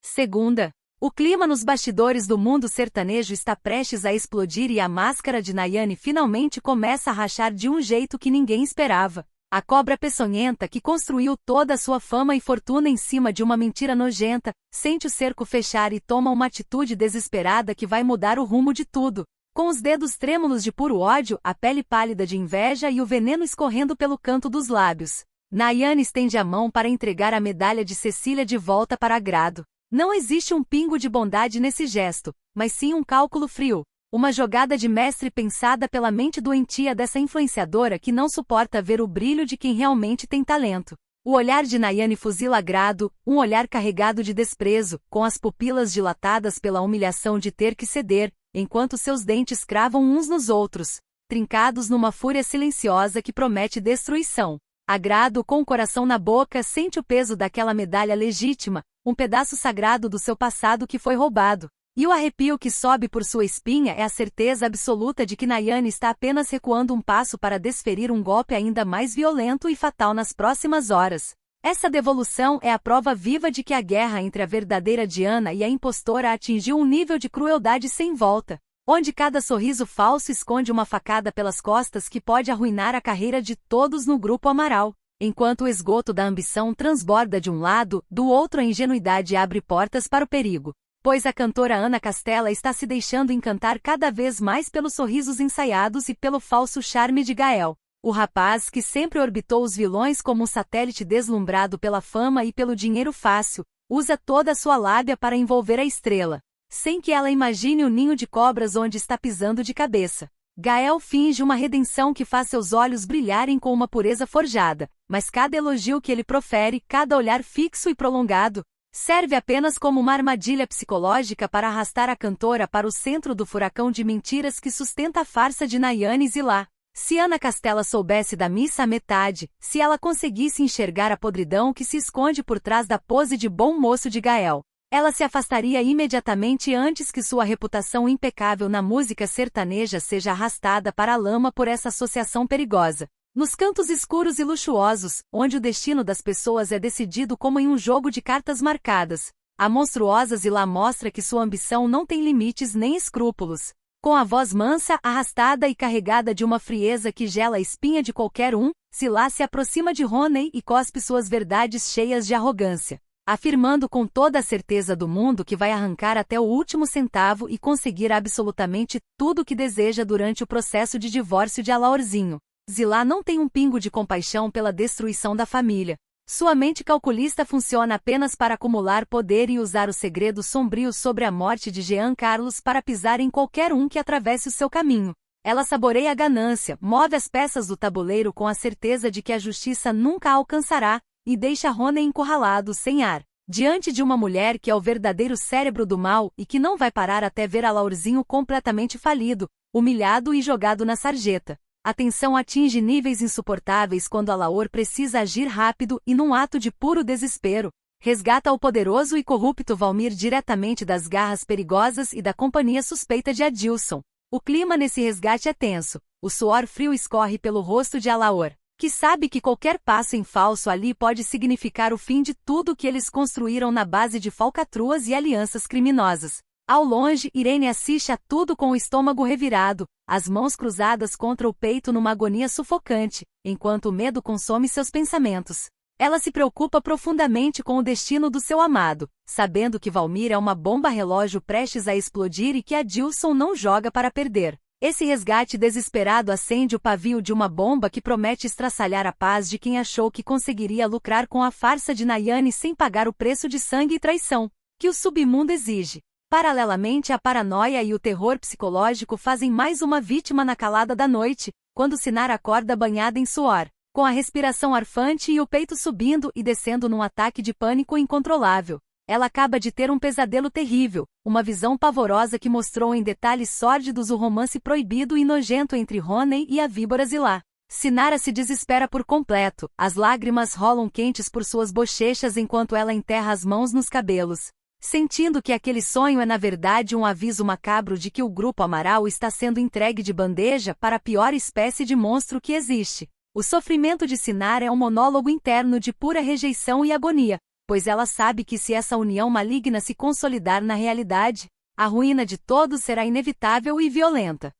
Segunda. O clima nos bastidores do mundo sertanejo está prestes a explodir e a máscara de Nayane finalmente começa a rachar de um jeito que ninguém esperava. A cobra peçonhenta que construiu toda a sua fama e fortuna em cima de uma mentira nojenta, sente o cerco fechar e toma uma atitude desesperada que vai mudar o rumo de tudo. Com os dedos trêmulos de puro ódio, a pele pálida de inveja e o veneno escorrendo pelo canto dos lábios, Nayane estende a mão para entregar a medalha de Cecília de volta para Agrado. Não existe um pingo de bondade nesse gesto, mas sim um cálculo frio. Uma jogada de mestre pensada pela mente doentia dessa influenciadora que não suporta ver o brilho de quem realmente tem talento. O olhar de Nayane fuzila Agrado, um olhar carregado de desprezo, com as pupilas dilatadas pela humilhação de ter que ceder, enquanto seus dentes cravam uns nos outros, trincados numa fúria silenciosa que promete destruição. Agrado, com o coração na boca, sente o peso daquela medalha legítima, um pedaço sagrado do seu passado que foi roubado. E o arrepio que sobe por sua espinha é a certeza absoluta de que Nayane está apenas recuando um passo para desferir um golpe ainda mais violento e fatal nas próximas horas. Essa devolução é a prova viva de que a guerra entre a verdadeira Diana e a impostora atingiu um nível de crueldade sem volta, onde cada sorriso falso esconde uma facada pelas costas que pode arruinar a carreira de todos no Grupo Amaral. Enquanto o esgoto da ambição transborda de um lado, do outro a ingenuidade abre portas para o perigo. Pois a cantora Ana Castela está se deixando encantar cada vez mais pelos sorrisos ensaiados e pelo falso charme de Gael. O rapaz que sempre orbitou os vilões como um satélite deslumbrado pela fama e pelo dinheiro fácil, usa toda a sua lábia para envolver a estrela, sem que ela imagine o ninho de cobras onde está pisando de cabeça. Gael finge uma redenção que faz seus olhos brilharem com uma pureza forjada, mas cada elogio que ele profere, cada olhar fixo e prolongado, serve apenas como uma armadilha psicológica para arrastar a cantora para o centro do furacão de mentiras que sustenta a farsa de Nayane Zilá. Se Ana Castela soubesse da missa à metade, se ela conseguisse enxergar a podridão que se esconde por trás da pose de bom moço de Gael, ela se afastaria imediatamente antes que sua reputação impecável na música sertaneja seja arrastada para a lama por essa associação perigosa. Nos cantos escuros e luxuosos, onde o destino das pessoas é decidido como em um jogo de cartas marcadas, a monstruosa Zilá mostra que sua ambição não tem limites nem escrúpulos. Com a voz mansa, arrastada e carregada de uma frieza que gela a espinha de qualquer um, Zilá se aproxima de Roney e cospe suas verdades cheias de arrogância, afirmando com toda a certeza do mundo que vai arrancar até o último centavo e conseguir absolutamente tudo o que deseja durante o processo de divórcio de Alaorzinho. Zilá não tem um pingo de compaixão pela destruição da família. Sua mente calculista funciona apenas para acumular poder e usar o segredo sombrio sobre a morte de Jean Carlos para pisar em qualquer um que atravesse o seu caminho. Ela saboreia a ganância, move as peças do tabuleiro com a certeza de que a justiça nunca a alcançará, e deixa Roney encurralado sem ar, diante de uma mulher que é o verdadeiro cérebro do mal e que não vai parar até ver Alaorzinho completamente falido, humilhado e jogado na sarjeta. A tensão atinge níveis insuportáveis quando Alaor precisa agir rápido e num ato de puro desespero, resgata o poderoso e corrupto Valmir diretamente das garras perigosas e da companhia suspeita de Adilson. O clima nesse resgate é tenso, o suor frio escorre pelo rosto de Alaor, que sabe que qualquer passo em falso ali pode significar o fim de tudo que eles construíram na base de falcatruas e alianças criminosas. Ao longe, Irene assiste a tudo com o estômago revirado, as mãos cruzadas contra o peito numa agonia sufocante, enquanto o medo consome seus pensamentos. Ela se preocupa profundamente com o destino do seu amado, sabendo que Valmir é uma bomba relógio prestes a explodir e que Adilson não joga para perder. Esse resgate desesperado acende o pavio de uma bomba que promete estraçalhar a paz de quem achou que conseguiria lucrar com a farsa de Nayane sem pagar o preço de sangue e traição que o submundo exige. Paralelamente, a paranoia e o terror psicológico fazem mais uma vítima na calada da noite, quando Sinara acorda banhada em suor, com a respiração arfante e o peito subindo e descendo num ataque de pânico incontrolável. Ela acaba de ter um pesadelo terrível, uma visão pavorosa que mostrou em detalhes sórdidos o romance proibido e nojento entre Roney e a víbora Zilá. Sinara se desespera por completo, as lágrimas rolam quentes por suas bochechas enquanto ela enterra as mãos nos cabelos, sentindo que aquele sonho é na verdade um aviso macabro de que o Grupo Amaral está sendo entregue de bandeja para a pior espécie de monstro que existe. O sofrimento de Sinara é um monólogo interno de pura rejeição e agonia. pois ela sabe que se essa união maligna se consolidar na realidade, a ruína de todos será inevitável e violenta.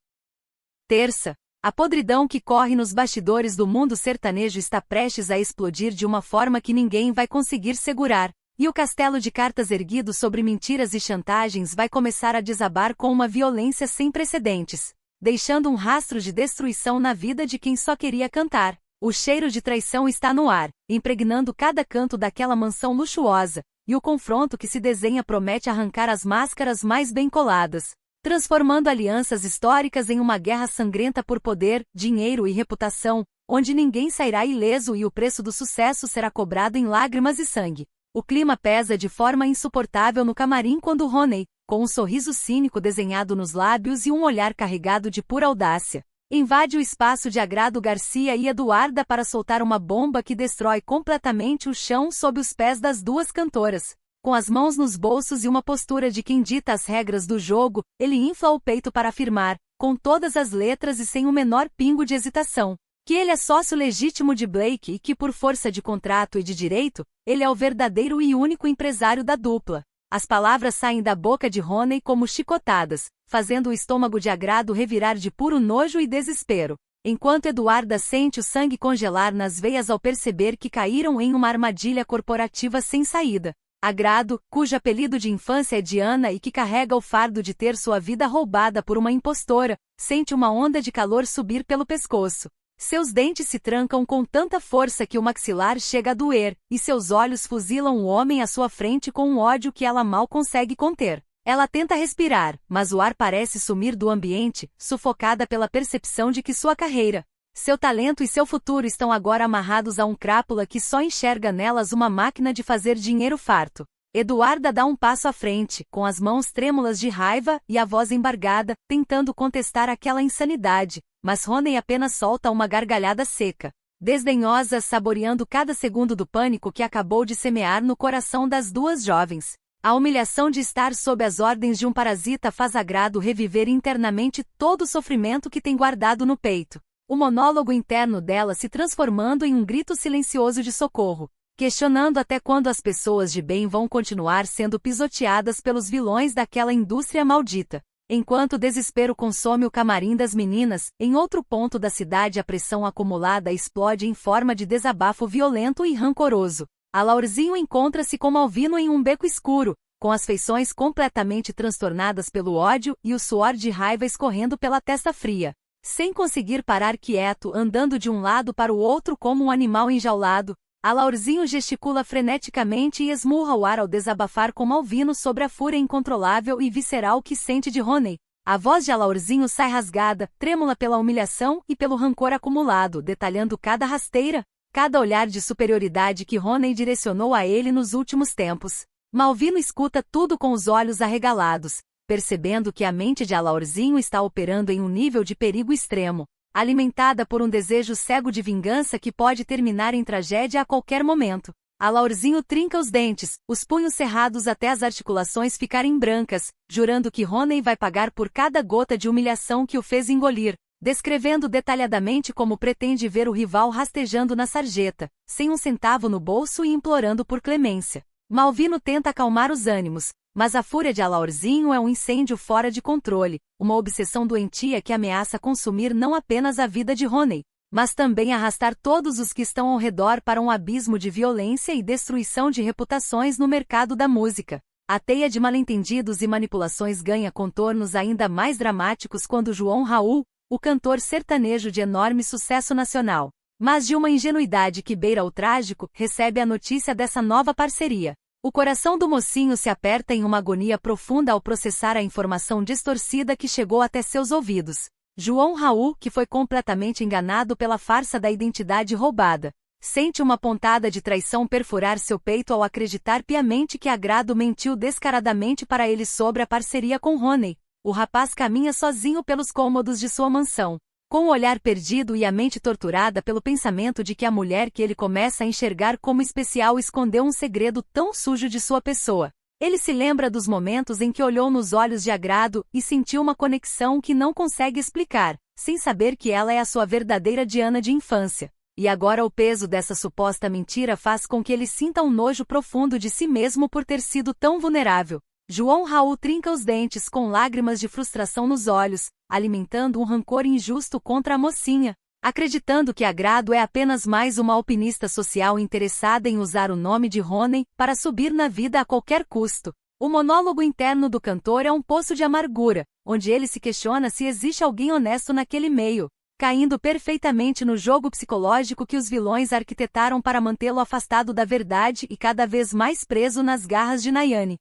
Terça, a podridão que corre nos bastidores do mundo sertanejo está prestes a explodir de uma forma que ninguém vai conseguir segurar, e o castelo de cartas erguido sobre mentiras e chantagens vai começar a desabar com uma violência sem precedentes, deixando um rastro de destruição na vida de quem só queria cantar. O cheiro de traição está no ar, impregnando cada canto daquela mansão luxuosa, e o confronto que se desenha promete arrancar as máscaras mais bem coladas, transformando alianças históricas em uma guerra sangrenta por poder, dinheiro e reputação, onde ninguém sairá ileso e o preço do sucesso será cobrado em lágrimas e sangue. O clima pesa de forma insuportável no camarim quando Roney, com um sorriso cínico desenhado nos lábios e um olhar carregado de pura audácia, invade o espaço de Agrado Garcia e Eduarda para soltar uma bomba que destrói completamente o chão sob os pés das duas cantoras. Com as mãos nos bolsos e uma postura de quem dita as regras do jogo, ele infla o peito para afirmar, com todas as letras e sem o menor pingo de hesitação, que ele é sócio legítimo de Blake e que por força de contrato e de direito, ele é o verdadeiro e único empresário da dupla. As palavras saem da boca de Roney como chicotadas, fazendo o estômago de Agrado revirar de puro nojo e desespero, enquanto Eduarda sente o sangue congelar nas veias ao perceber que caíram em uma armadilha corporativa sem saída. Agrado, cujo apelido de infância é Diana e que carrega o fardo de ter sua vida roubada por uma impostora, sente uma onda de calor subir pelo pescoço. Seus dentes se trancam com tanta força que o maxilar chega a doer, e seus olhos fuzilam o homem à sua frente com um ódio que ela mal consegue conter. Ela tenta respirar, mas o ar parece sumir do ambiente, sufocada pela percepção de que sua carreira, seu talento e seu futuro estão agora amarrados a um crápula que só enxerga nelas uma máquina de fazer dinheiro farto. Eduarda dá um passo à frente, com as mãos trêmulas de raiva e a voz embargada, tentando contestar aquela insanidade, mas Roney apenas solta uma gargalhada seca, desdenhosa, saboreando cada segundo do pânico que acabou de semear no coração das duas jovens. A humilhação de estar sob as ordens de um parasita faz Agrado reviver internamente todo o sofrimento que tem guardado no peito. O monólogo interno dela se transformando em um grito silencioso de socorro, questionando até quando as pessoas de bem vão continuar sendo pisoteadas pelos vilões daquela indústria maldita. Enquanto o desespero consome o camarim das meninas, em outro ponto da cidade a pressão acumulada explode em forma de desabafo violento e rancoroso. A Laurzinho encontra-se com Malvino em um beco escuro, com as feições completamente transtornadas pelo ódio e o suor de raiva escorrendo pela testa fria. Sem conseguir parar quieto, andando de um lado para o outro como um animal enjaulado, a Laurzinho gesticula freneticamente e esmurra o ar ao desabafar com Malvino sobre a fúria incontrolável e visceral que sente de Roney. A voz de Laurzinho sai rasgada, trêmula pela humilhação e pelo rancor acumulado, detalhando cada rasteira, cada olhar de superioridade que Roney direcionou a ele nos últimos tempos. Malvino escuta tudo com os olhos arregalados, percebendo que a mente de Laurzinho está operando em um nível de perigo extremo, alimentada por um desejo cego de vingança que pode terminar em tragédia a qualquer momento. Laurzinho trinca os dentes, os punhos cerrados até as articulações ficarem brancas, jurando que Roney vai pagar por cada gota de humilhação que o fez engolir, descrevendo detalhadamente como pretende ver o rival rastejando na sarjeta, sem um centavo no bolso e implorando por clemência. Malvino tenta acalmar os ânimos, mas a fúria de Laurzinho é um incêndio fora de controle, uma obsessão doentia que ameaça consumir não apenas a vida de Roney, mas também arrastar todos os que estão ao redor para um abismo de violência e destruição de reputações no mercado da música. A teia de mal-entendidos e manipulações ganha contornos ainda mais dramáticos quando João Raul, o cantor sertanejo de enorme sucesso nacional, mas de uma ingenuidade que beira o trágico, recebe a notícia dessa nova parceria. O coração do mocinho se aperta em uma agonia profunda ao processar a informação distorcida que chegou até seus ouvidos. João Raul, que foi completamente enganado pela farsa da identidade roubada, sente uma pontada de traição perfurar seu peito ao acreditar piamente que Agrado mentiu descaradamente para ele sobre a parceria com Roney. O rapaz caminha sozinho pelos cômodos de sua mansão, com o olhar perdido e a mente torturada pelo pensamento de que a mulher que ele começa a enxergar como especial escondeu um segredo tão sujo de sua pessoa. Ele se lembra dos momentos em que olhou nos olhos de Agrado e sentiu uma conexão que não consegue explicar, sem saber que ela é a sua verdadeira Diana de infância. e agora o peso dessa suposta mentira faz com que ele sinta um nojo profundo de si mesmo por ter sido tão vulnerável. João Raul trinca os dentes com lágrimas de frustração nos olhos, alimentando um rancor injusto contra a mocinha, acreditando que Agrado é apenas mais uma alpinista social interessada em usar o nome de Honey para subir na vida a qualquer custo. O monólogo interno do cantor é um poço de amargura, onde ele se questiona se existe alguém honesto naquele meio, caindo perfeitamente no jogo psicológico que os vilões arquitetaram para mantê-lo afastado da verdade e cada vez mais preso nas garras de Nayane.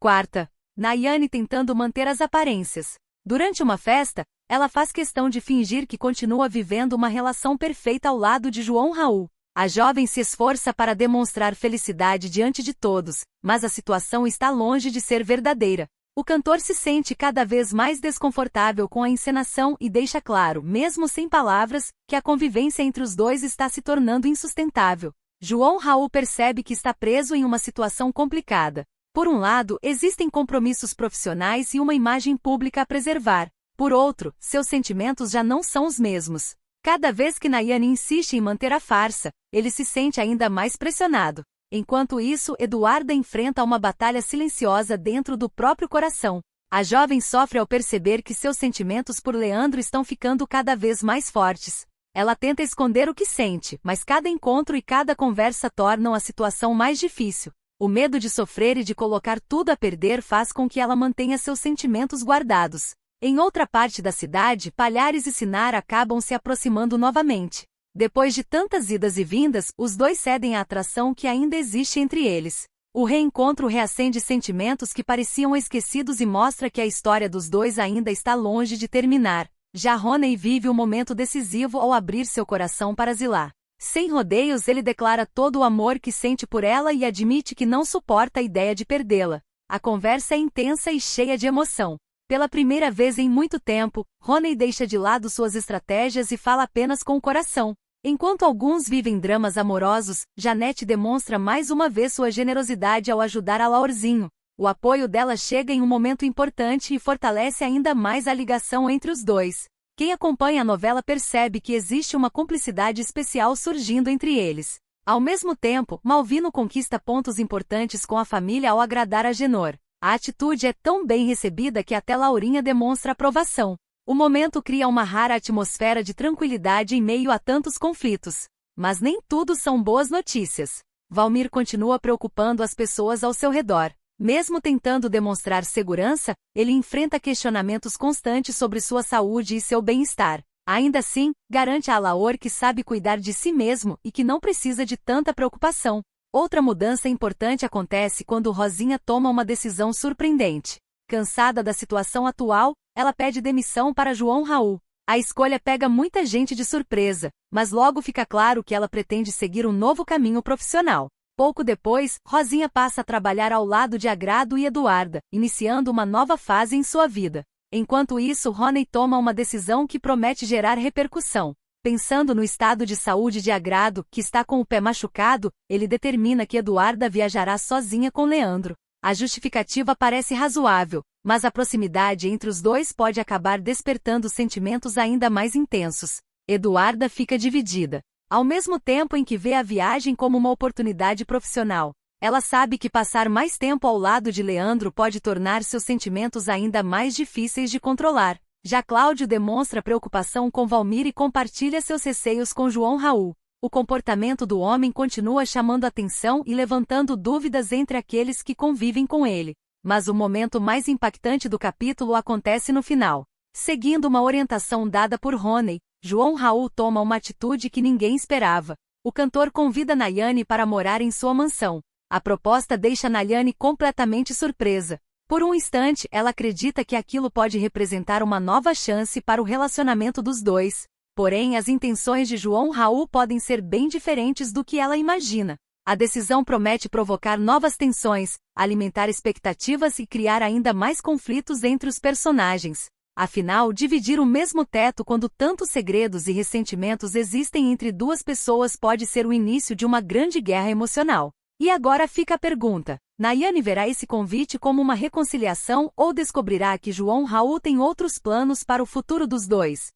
Quarta, Nayane tentando manter as aparências. Durante uma festa, ela faz questão de fingir que continua vivendo uma relação perfeita ao lado de João Raul. A jovem se esforça para demonstrar felicidade diante de todos, mas a situação está longe de ser verdadeira. O cantor se sente cada vez mais desconfortável com a encenação e deixa claro, mesmo sem palavras, que a convivência entre os dois está se tornando insustentável. João Raul percebe que está preso em uma situação complicada. Por um lado, existem compromissos profissionais e uma imagem pública a preservar. Por outro, seus sentimentos já não são os mesmos. Cada vez que Nayane insiste em manter a farsa, ele se sente ainda mais pressionado. Enquanto isso, Eduarda enfrenta uma batalha silenciosa dentro do próprio coração. A jovem sofre ao perceber que seus sentimentos por Leandro estão ficando cada vez mais fortes. Ela tenta esconder o que sente, mas cada encontro e cada conversa tornam a situação mais difícil. O medo de sofrer e de colocar tudo a perder faz com que ela mantenha seus sentimentos guardados. Em outra parte da cidade, Palhares e Sinara acabam se aproximando novamente. Depois de tantas idas e vindas, os dois cedem à atração que ainda existe entre eles. O reencontro reacende sentimentos que pareciam esquecidos e mostra que a história dos dois ainda está longe de terminar. Já Honey vive um momento decisivo ao abrir seu coração para Zilá. Sem rodeios, ele declara todo o amor que sente por ela e admite que não suporta a ideia de perdê-la. A conversa é intensa e cheia de emoção. Pela primeira vez em muito tempo, Honey deixa de lado suas estratégias e fala apenas com o coração. Enquanto alguns vivem dramas amorosos, Janete demonstra mais uma vez sua generosidade ao ajudar a Laurzinho. O apoio dela chega em um momento importante e fortalece ainda mais a ligação entre os dois. Quem acompanha a novela percebe que existe uma cumplicidade especial surgindo entre eles. Ao mesmo tempo, Malvino conquista pontos importantes com a família ao agradar a Genor. A atitude é tão bem recebida que até Laurinha demonstra aprovação. O momento cria uma rara atmosfera de tranquilidade em meio a tantos conflitos. Mas nem tudo são boas notícias. Valmir continua preocupando as pessoas ao seu redor. Mesmo tentando demonstrar segurança, ele enfrenta questionamentos constantes sobre sua saúde e seu bem-estar. Ainda assim, garante a Laor que sabe cuidar de si mesmo e que não precisa de tanta preocupação. Outra mudança importante acontece quando Rosinha toma uma decisão surpreendente. Cansada da situação atual, ela pede demissão para João Raul. A escolha pega muita gente de surpresa, mas logo fica claro que ela pretende seguir um novo caminho profissional. Pouco depois, Rosinha passa a trabalhar ao lado de Agrado e Eduarda, iniciando uma nova fase em sua vida. Enquanto isso, Honey toma uma decisão que promete gerar repercussão. Pensando no estado de saúde de Agrado, que está com o pé machucado, ele determina que Eduarda viajará sozinha com Leandro. A justificativa parece razoável, mas a proximidade entre os dois pode acabar despertando sentimentos ainda mais intensos. Eduarda fica dividida. Ao mesmo tempo em que vê a viagem como uma oportunidade profissional, ela sabe que passar mais tempo ao lado de Leandro pode tornar seus sentimentos ainda mais difíceis de controlar. Já Cláudio demonstra preocupação com Valmir e compartilha seus receios com João Raul. O comportamento do homem continua chamando atenção e levantando dúvidas entre aqueles que convivem com ele. Mas o momento mais impactante do capítulo acontece no final. Seguindo uma orientação dada por Honey, João Raul toma uma atitude que ninguém esperava. O cantor convida Nayane para morar em sua mansão. A proposta deixa Nayane completamente surpresa. Por um instante, ela acredita que aquilo pode representar uma nova chance para o relacionamento dos dois. Porém, as intenções de João Raul podem ser bem diferentes do que ela imagina. A decisão promete provocar novas tensões, alimentar expectativas e criar ainda mais conflitos entre os personagens. Afinal, dividir o mesmo teto quando tantos segredos e ressentimentos existem entre duas pessoas pode ser o início de uma grande guerra emocional. E agora fica a pergunta: Nayane verá esse convite como uma reconciliação ou descobrirá que João Raul tem outros planos para o futuro dos dois?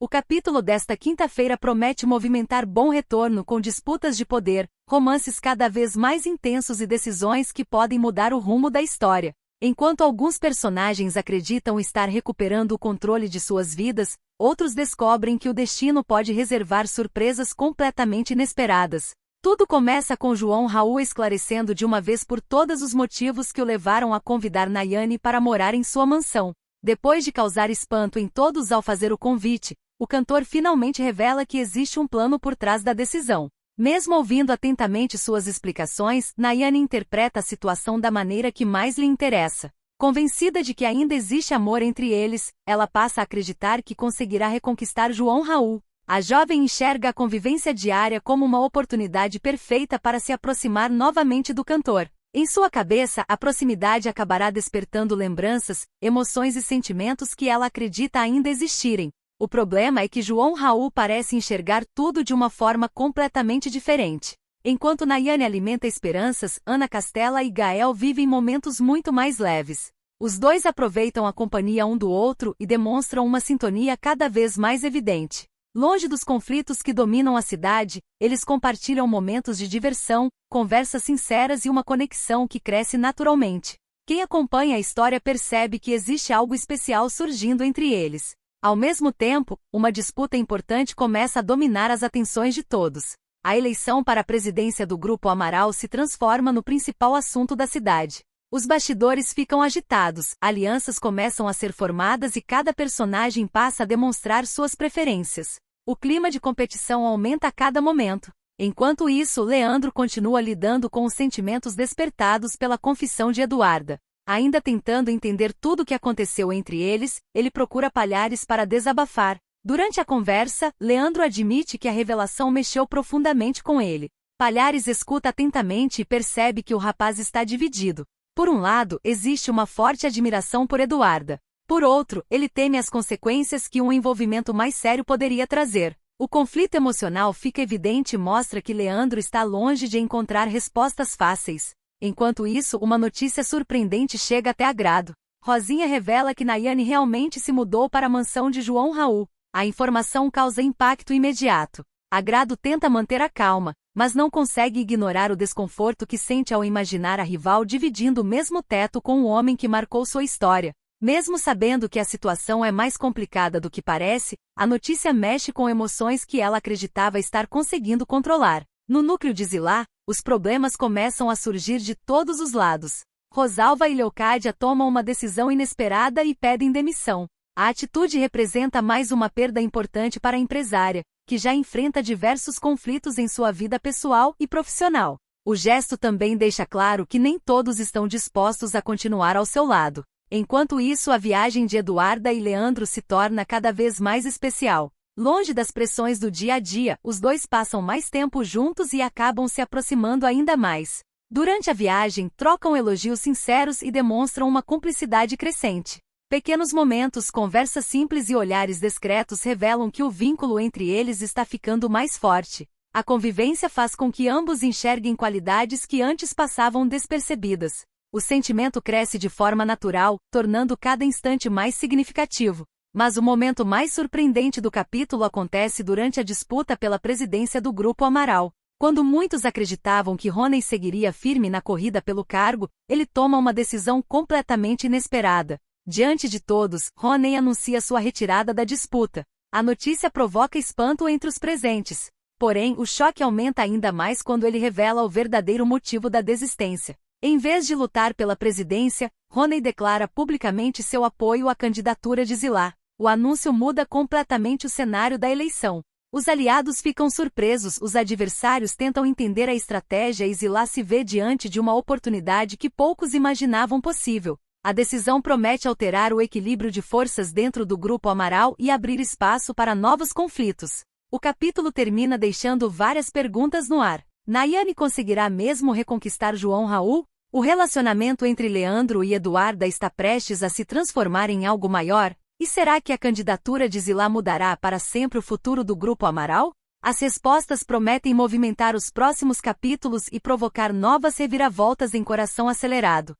O capítulo desta quinta-feira promete movimentar bom retorno com disputas de poder, romances cada vez mais intensos e decisões que podem mudar o rumo da história. Enquanto alguns personagens acreditam estar recuperando o controle de suas vidas, outros descobrem que o destino pode reservar surpresas completamente inesperadas. Tudo começa com João Raul esclarecendo de uma vez por todas os motivos que o levaram a convidar Nayane para morar em sua mansão. Depois de causar espanto em todos ao fazer o convite, o cantor finalmente revela que existe um plano por trás da decisão. Mesmo ouvindo atentamente suas explicações, Nayane interpreta a situação da maneira que mais lhe interessa. Convencida de que ainda existe amor entre eles, ela passa a acreditar que conseguirá reconquistar João Raul. A jovem enxerga a convivência diária como uma oportunidade perfeita para se aproximar novamente do cantor. Em sua cabeça, a proximidade acabará despertando lembranças, emoções e sentimentos que ela acredita ainda existirem. O problema é que João Raul parece enxergar tudo de uma forma completamente diferente. Enquanto Nayane alimenta esperanças, Ana Castela e Gael vivem momentos muito mais leves. Os dois aproveitam a companhia um do outro e demonstram uma sintonia cada vez mais evidente. Longe dos conflitos que dominam a cidade, eles compartilham momentos de diversão, conversas sinceras e uma conexão que cresce naturalmente. Quem acompanha a história percebe que existe algo especial surgindo entre eles. Ao mesmo tempo, uma disputa importante começa a dominar as atenções de todos. A eleição para a presidência do Grupo Amaral se transforma no principal assunto da cidade. Os bastidores ficam agitados, alianças começam a ser formadas e cada personagem passa a demonstrar suas preferências. O clima de competição aumenta a cada momento. Enquanto isso, Leandro continua lidando com os sentimentos despertados pela confissão de Eduarda. Ainda tentando entender tudo o que aconteceu entre eles, ele procura Palhares para desabafar. Durante a conversa, Leandro admite que a revelação mexeu profundamente com ele. Palhares escuta atentamente e percebe que o rapaz está dividido. Por um lado, existe uma forte admiração por Eduarda. Por outro, ele teme as consequências que um envolvimento mais sério poderia trazer. O conflito emocional fica evidente e mostra que Leandro está longe de encontrar respostas fáceis. Enquanto isso, uma notícia surpreendente chega até Agrado. Rosinha revela que Nayane realmente se mudou para a mansão de João Raul. A informação causa impacto imediato. Agrado tenta manter a calma, mas não consegue ignorar o desconforto que sente ao imaginar a rival dividindo o mesmo teto com o homem que marcou sua história. Mesmo sabendo que a situação é mais complicada do que parece, a notícia mexe com emoções que ela acreditava estar conseguindo controlar. No núcleo de Zilá, os problemas começam a surgir de todos os lados. Rosalva e Leocádia tomam uma decisão inesperada e pedem demissão. A atitude representa mais uma perda importante para a empresária, que já enfrenta diversos conflitos em sua vida pessoal e profissional. O gesto também deixa claro que nem todos estão dispostos a continuar ao seu lado. Enquanto isso, a viagem de Eduarda e Leandro se torna cada vez mais especial. Longe das pressões do dia a dia, os dois passam mais tempo juntos e acabam se aproximando ainda mais. Durante a viagem, trocam elogios sinceros e demonstram uma cumplicidade crescente. Pequenos momentos, conversas simples e olhares discretos revelam que o vínculo entre eles está ficando mais forte. A convivência faz com que ambos enxerguem qualidades que antes passavam despercebidas. O sentimento cresce de forma natural, tornando cada instante mais significativo. Mas o momento mais surpreendente do capítulo acontece durante a disputa pela presidência do Grupo Amaral. Quando muitos acreditavam que Rony seguiria firme na corrida pelo cargo, ele toma uma decisão completamente inesperada. Diante de todos, Rony anuncia sua retirada da disputa. A notícia provoca espanto entre os presentes. Porém, o choque aumenta ainda mais quando ele revela o verdadeiro motivo da desistência. Em vez de lutar pela presidência, Rony declara publicamente seu apoio à candidatura de Zilá. O anúncio muda completamente o cenário da eleição. Os aliados ficam surpresos, os adversários tentam entender a estratégia e Zilá se vê diante de uma oportunidade que poucos imaginavam possível. A decisão promete alterar o equilíbrio de forças dentro do Grupo Amaral e abrir espaço para novos conflitos. O capítulo termina deixando várias perguntas no ar. Nayane conseguirá mesmo reconquistar João Raul? O relacionamento entre Leandro e Eduarda está prestes a se transformar em algo maior? E será que a candidatura de Zilá mudará para sempre o futuro do Grupo Amaral? As respostas prometem movimentar os próximos capítulos e provocar novas reviravoltas em Coração Acelerado.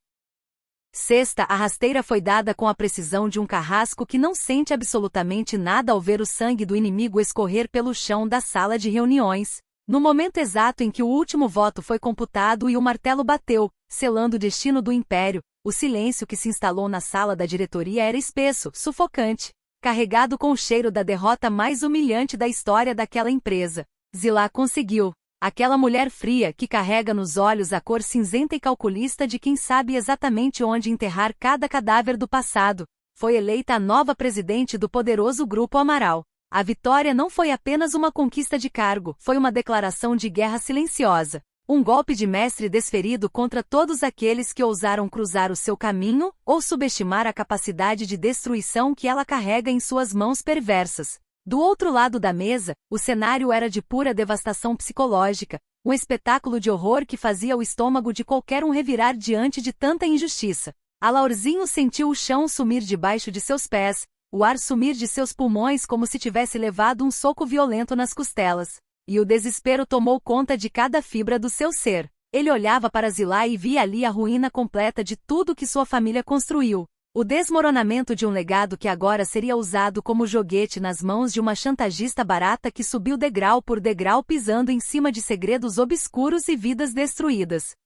Sexta, a rasteira foi dada com a precisão de um carrasco que não sente absolutamente nada ao ver o sangue do inimigo escorrer pelo chão da sala de reuniões. No momento exato em que o último voto foi computado e o martelo bateu, selando o destino do império, o silêncio que se instalou na sala da diretoria era espesso, sufocante, carregado com o cheiro da derrota mais humilhante da história daquela empresa. Zilá conseguiu. Aquela mulher fria que carrega nos olhos a cor cinzenta e calculista de quem sabe exatamente onde enterrar cada cadáver do passado, foi eleita a nova presidente do poderoso Grupo Amaral. A vitória não foi apenas uma conquista de cargo, foi uma declaração de guerra silenciosa. Um golpe de mestre desferido contra todos aqueles que ousaram cruzar o seu caminho ou subestimar a capacidade de destruição que ela carrega em suas mãos perversas. Do outro lado da mesa, o cenário era de pura devastação psicológica, um espetáculo de horror que fazia o estômago de qualquer um revirar diante de tanta injustiça. Alaurzinho sentiu o chão sumir debaixo de seus pés, o ar sumir de seus pulmões como se tivesse levado um soco violento nas costelas. E o desespero tomou conta de cada fibra do seu ser. Ele olhava para Zilá e via ali a ruína completa de tudo que sua família construiu. O desmoronamento de um legado que agora seria usado como joguete nas mãos de uma chantagista barata que subiu degrau por degrau pisando em cima de segredos obscuros e vidas destruídas.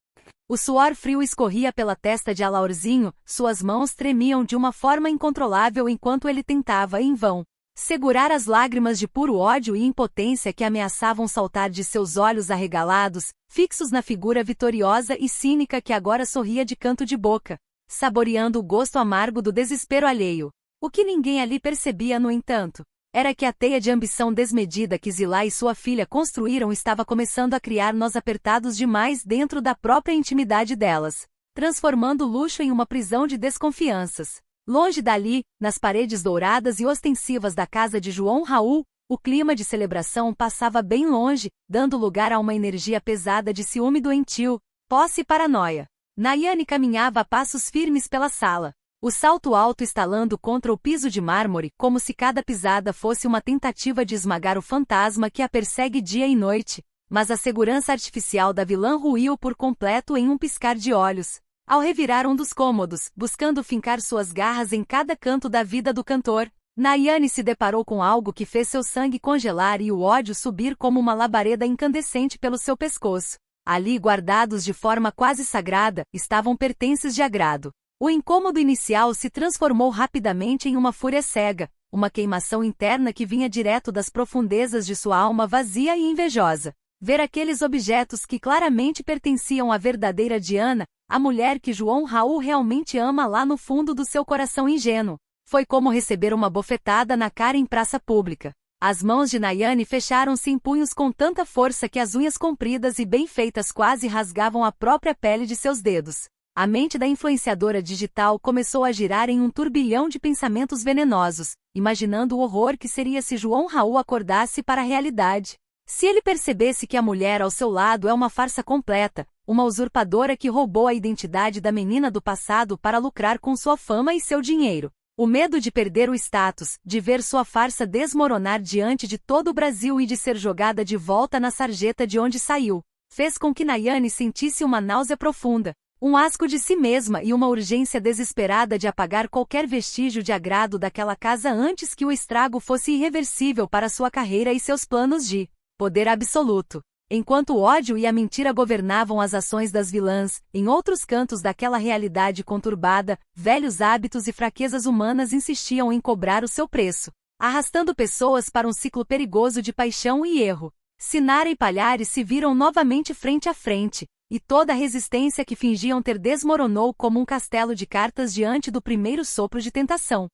O suor frio escorria pela testa de Alaurzinho, suas mãos tremiam de uma forma incontrolável enquanto ele tentava, em vão, segurar as lágrimas de puro ódio e impotência que ameaçavam saltar de seus olhos arregalados, fixos na figura vitoriosa e cínica que agora sorria de canto de boca, saboreando o gosto amargo do desespero alheio. O que ninguém ali percebia, no entanto, era que a teia de ambição desmedida que Zilá e sua filha construíram estava começando a criar nós apertados demais dentro da própria intimidade delas, transformando o luxo em uma prisão de desconfianças. Longe dali, nas paredes douradas e ostensivas da casa de João Raul, o clima de celebração passava bem longe, dando lugar a uma energia pesada de ciúme doentio, posse e paranoia. Nayane caminhava a passos firmes pela sala, o salto alto estalando contra o piso de mármore como se cada pisada fosse uma tentativa de esmagar o fantasma que a persegue dia e noite, mas a segurança artificial da vilã ruiu por completo em um piscar de olhos. Ao revirar um dos cômodos, buscando fincar suas garras em cada canto da vida do cantor, Nayane se deparou com algo que fez seu sangue congelar e o ódio subir como uma labareda incandescente pelo seu pescoço. Ali, guardados de forma quase sagrada, estavam pertences de agrado. O incômodo inicial se transformou rapidamente em uma fúria cega, uma queimação interna que vinha direto das profundezas de sua alma vazia e invejosa. Ver aqueles objetos que claramente pertenciam à verdadeira Diana, a mulher que João Raul realmente ama lá no fundo do seu coração ingênuo, foi como receber uma bofetada na cara em praça pública. As mãos de Nayane fecharam-se em punhos com tanta força que as unhas compridas e bem feitas quase rasgavam a própria pele de seus dedos. A mente da influenciadora digital começou a girar em um turbilhão de pensamentos venenosos, imaginando o horror que seria se João Raul acordasse para a realidade. Se ele percebesse que a mulher ao seu lado é uma farsa completa, uma usurpadora que roubou a identidade da menina do passado para lucrar com sua fama e seu dinheiro. O medo de perder o status, de ver sua farsa desmoronar diante de todo o Brasil e de ser jogada de volta na sarjeta de onde saiu, fez com que Nayane sentisse uma náusea profunda, um asco de si mesma e uma urgência desesperada de apagar qualquer vestígio de agrado daquela casa antes que o estrago fosse irreversível para sua carreira e seus planos de poder absoluto. Enquanto o ódio e a mentira governavam as ações das vilãs, em outros cantos daquela realidade conturbada, velhos hábitos e fraquezas humanas insistiam em cobrar o seu preço, arrastando pessoas para um ciclo perigoso de paixão e erro. Sinara e Palhares se viram novamente frente a frente, e toda a resistência que fingiam ter desmoronou como um castelo de cartas diante do primeiro sopro de tentação.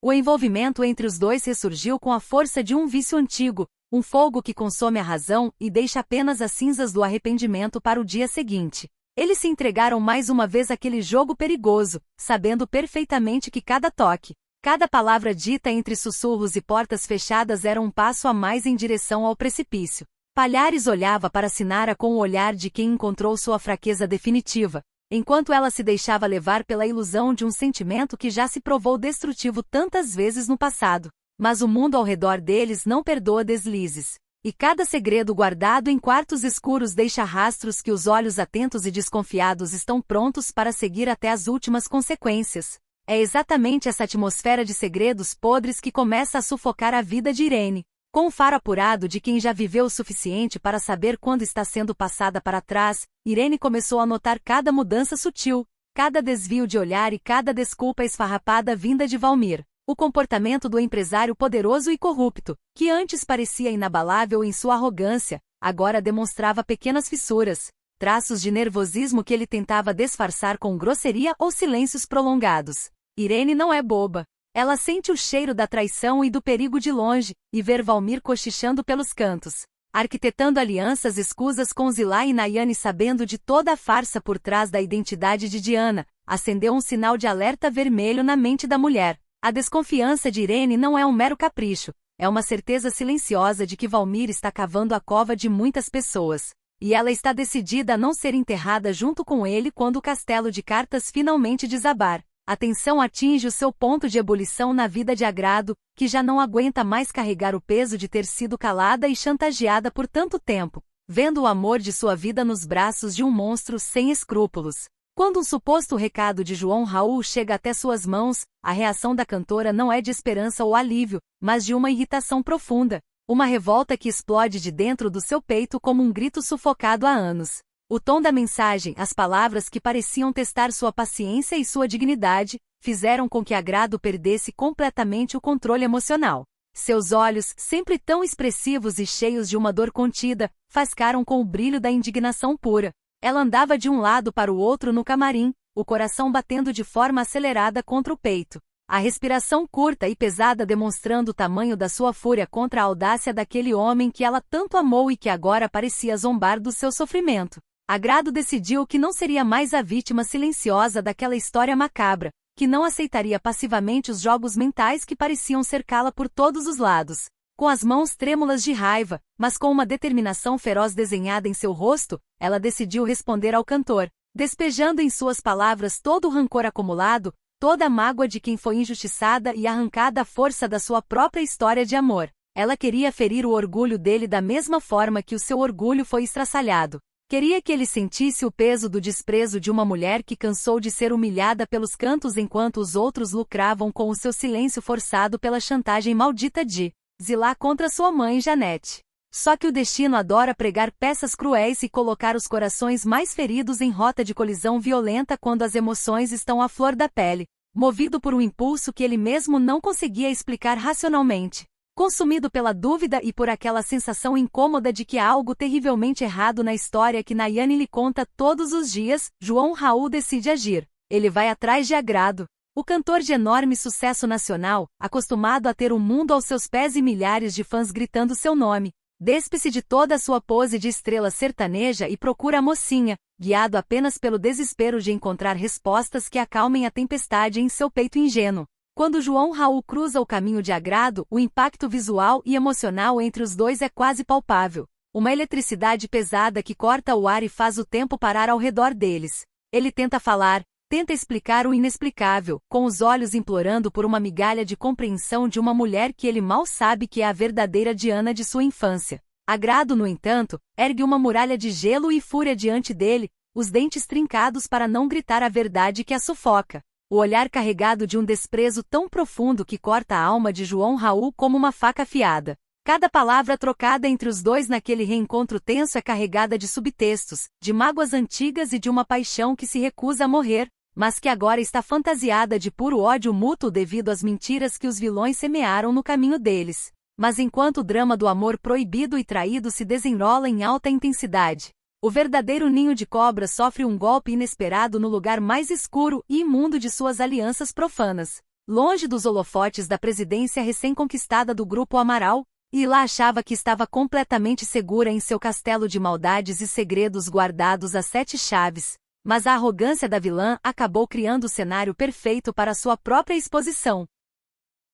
O envolvimento entre os dois ressurgiu com a força de um vício antigo, um fogo que consome a razão e deixa apenas as cinzas do arrependimento para o dia seguinte. Eles se entregaram mais uma vez àquele jogo perigoso, sabendo perfeitamente que cada toque, cada palavra dita entre sussurros e portas fechadas era um passo a mais em direção ao precipício. Palhares olhava para Sinara com o olhar de quem encontrou sua fraqueza definitiva, enquanto ela se deixava levar pela ilusão de um sentimento que já se provou destrutivo tantas vezes no passado. Mas o mundo ao redor deles não perdoa deslizes. E cada segredo guardado em quartos escuros deixa rastros que os olhos atentos e desconfiados estão prontos para seguir até as últimas consequências. É exatamente essa atmosfera de segredos podres que começa a sufocar a vida de Irene. Com o faro apurado de quem já viveu o suficiente para saber quando está sendo passada para trás, Irene começou a notar cada mudança sutil, cada desvio de olhar e cada desculpa esfarrapada vinda de Valmir. O comportamento do empresário poderoso e corrupto, que antes parecia inabalável em sua arrogância, agora demonstrava pequenas fissuras, traços de nervosismo que ele tentava disfarçar com grosseria ou silêncios prolongados. Irene não é boba. Ela sente o cheiro da traição e do perigo de longe, e ver Valmir cochichando pelos cantos, arquitetando alianças escusas com Zilá e Nayane, sabendo de toda a farsa por trás da identidade de Diana, acendeu um sinal de alerta vermelho na mente da mulher. A desconfiança de Irene não é um mero capricho, é uma certeza silenciosa de que Valmir está cavando a cova de muitas pessoas. E ela está decidida a não ser enterrada junto com ele quando o castelo de cartas finalmente desabar. A tensão atinge o seu ponto de ebulição na vida de Agrado, que já não aguenta mais carregar o peso de ter sido calada e chantageada por tanto tempo, vendo o amor de sua vida nos braços de um monstro sem escrúpulos. Quando um suposto recado de João Raul chega até suas mãos, a reação da cantora não é de esperança ou alívio, mas de uma irritação profunda, uma revolta que explode de dentro do seu peito como um grito sufocado há anos. O tom da mensagem, as palavras que pareciam testar sua paciência e sua dignidade, fizeram com que Agrado perdesse completamente o controle emocional. Seus olhos, sempre tão expressivos e cheios de uma dor contida, faiscaram com o brilho da indignação pura. Ela andava de um lado para o outro no camarim, o coração batendo de forma acelerada contra o peito. A respiração curta e pesada demonstrando o tamanho da sua fúria contra a audácia daquele homem que ela tanto amou e que agora parecia zombar do seu sofrimento. Agrado decidiu que não seria mais a vítima silenciosa daquela história macabra, que não aceitaria passivamente os jogos mentais que pareciam cercá-la por todos os lados. Com as mãos trêmulas de raiva, mas com uma determinação feroz desenhada em seu rosto, ela decidiu responder ao cantor, despejando em suas palavras todo o rancor acumulado, toda a mágoa de quem foi injustiçada e arrancada à força da sua própria história de amor. Ela queria ferir o orgulho dele da mesma forma que o seu orgulho foi estraçalhado. Queria que ele sentisse o peso do desprezo de uma mulher que cansou de ser humilhada pelos cantos enquanto os outros lucravam com o seu silêncio forçado pela chantagem maldita de Zilá contra sua mãe Janete. Só que o destino adora pregar peças cruéis e colocar os corações mais feridos em rota de colisão violenta quando as emoções estão à flor da pele, movido por um impulso que ele mesmo não conseguia explicar racionalmente. Consumido pela dúvida e por aquela sensação incômoda de que há algo terrivelmente errado na história que Nayane lhe conta todos os dias, João Raul decide agir. Ele vai atrás de Agrado. O cantor de enorme sucesso nacional, acostumado a ter o mundo aos seus pés e milhares de fãs gritando seu nome, despe-se de toda a sua pose de estrela sertaneja e procura a mocinha, guiado apenas pelo desespero de encontrar respostas que acalmem a tempestade em seu peito ingênuo. Quando João Raul cruza o caminho de Agrado, o impacto visual e emocional entre os dois é quase palpável. Uma eletricidade pesada que corta o ar e faz o tempo parar ao redor deles. Ele tenta falar, tenta explicar o inexplicável, com os olhos implorando por uma migalha de compreensão de uma mulher que ele mal sabe que é a verdadeira Diana de sua infância. Agrado, no entanto, ergue uma muralha de gelo e fúria diante dele, os dentes trincados para não gritar a verdade que a sufoca. O olhar carregado de um desprezo tão profundo que corta a alma de João Raul como uma faca afiada. Cada palavra trocada entre os dois naquele reencontro tenso é carregada de subtextos, de mágoas antigas e de uma paixão que se recusa a morrer, mas que agora está fantasiada de puro ódio mútuo devido às mentiras que os vilões semearam no caminho deles. Mas enquanto o drama do amor proibido e traído se desenrola em alta intensidade, o verdadeiro ninho de cobra sofre um golpe inesperado no lugar mais escuro e imundo de suas alianças profanas. Longe dos holofotes da presidência recém-conquistada do Grupo Amaral, Ilá achava que estava completamente segura em seu castelo de maldades e segredos guardados a 7 chaves. Mas a arrogância da vilã acabou criando o cenário perfeito para sua própria exposição.